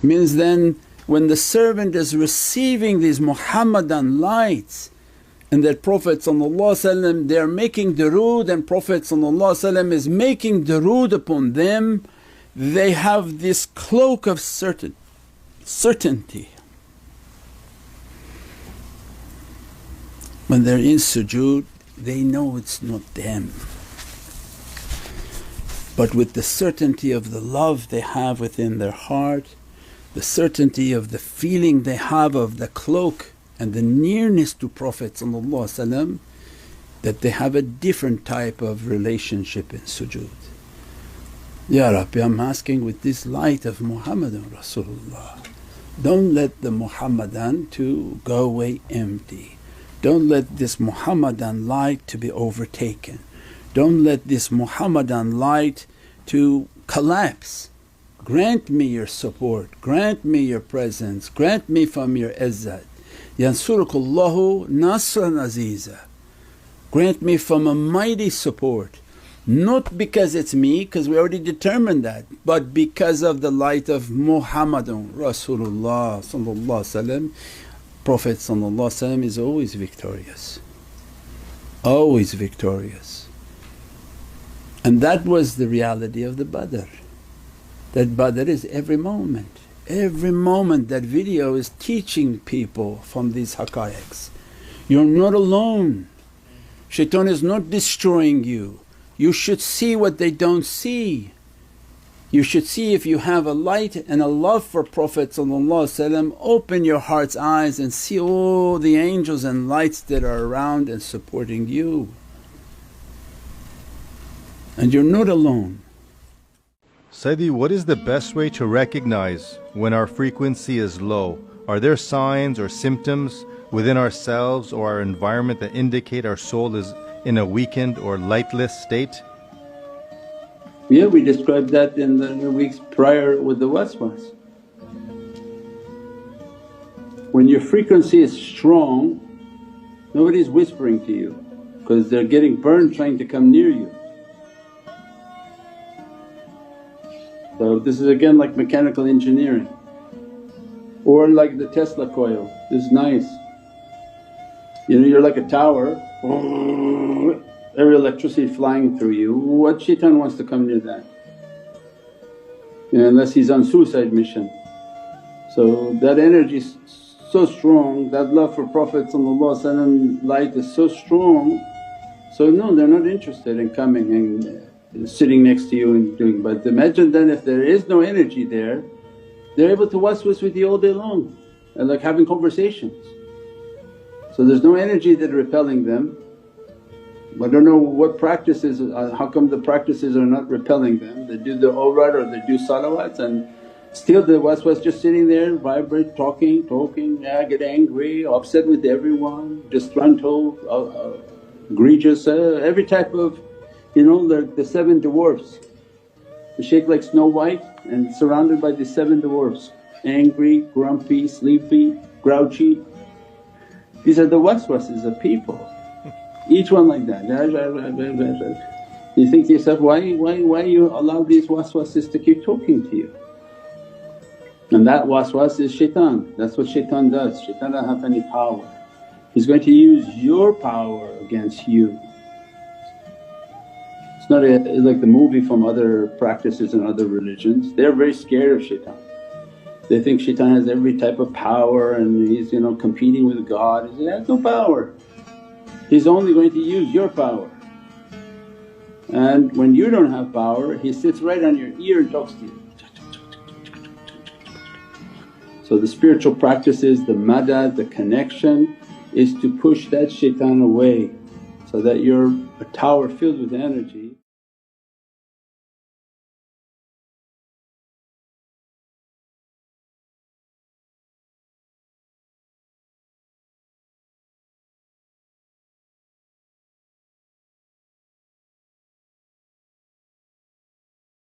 Means then when the servant is receiving these Muhammadan lights and that Prophet they are making durood and Prophet is making durood upon them, they have this cloak of certainty. When they're in sujood they know it's not them, but with the certainty of the love they have within their heart, the certainty of the feeling they have of the cloak and the nearness to Prophet that they have a different type of relationship in sujood. Ya Rabbi, I'm asking with this light of Muhammadan Rasulullah, don't let the Muhammadan to go away empty. Don't let this Muhammadan light to be overtaken. Don't let this Muhammadan light to collapse. Grant me your support, grant me your presence, grant me from your izzat. Yansurukullahu nasran aziza. Grant me from a mighty support, not because it's me, because we already determined that, but because of the light of Muhammadun Rasulullah. Prophet is always victorious, always victorious. And that was the reality of the Badr. That Badr is every moment. Every moment that video is teaching people from these haqqaiqs. You're not alone, shaitan is not destroying you. You should see what they don't see. You should see if you have a light and a love for Prophet open your heart's eyes and see all the angels and lights that are around and supporting you. And you're not alone. Sayyidi, what is the best way to recognize when our frequency is low? Are there signs or symptoms within ourselves or our environment that indicate our soul is in a weakened or lightless state? Yeah, we described that in the weeks prior with the waswas. When your frequency is strong, nobody's whispering to you because they're getting burned trying to come near you. So this is again like mechanical engineering or like the Tesla coil. This is nice. You're like a tower, every electricity flying through you. What shaitan wants to come near that? Unless he's on suicide mission. So that energy is so strong, that love for Prophet light is so strong. So no, they're not interested in coming and sitting next to you and doing. But imagine then if there is no energy there, they're able to waswas with you all day long and like having conversations. So there's no energy that repelling them. I don't know what practices, how come the practices are not repelling them. They do the awrad or they do salawats and still the waswas just sitting there, vibrate, talking, get angry, upset with everyone, disgruntled, egregious, every type of the 7 dwarfs. They shake like Snow White and surrounded by the 7 dwarfs, angry, grumpy, sleepy, grouchy. These are the waswases of people, each one like that. You think to yourself, why you allow these waswases to keep talking to you? And that waswas is shaitan, that's what shaitan does. Shaitan doesn't have any power, he's going to use your power against you. It's not like the movie from other practices and other religions, they're very scared of shaitan. They think shaitan has every type of power and he's competing with God. He has no power, he's only going to use your power. And when you don't have power, he sits right on your ear and talks to you. So the spiritual practices, the madad, the connection is to push that shaitan away so that you're a tower filled with energy.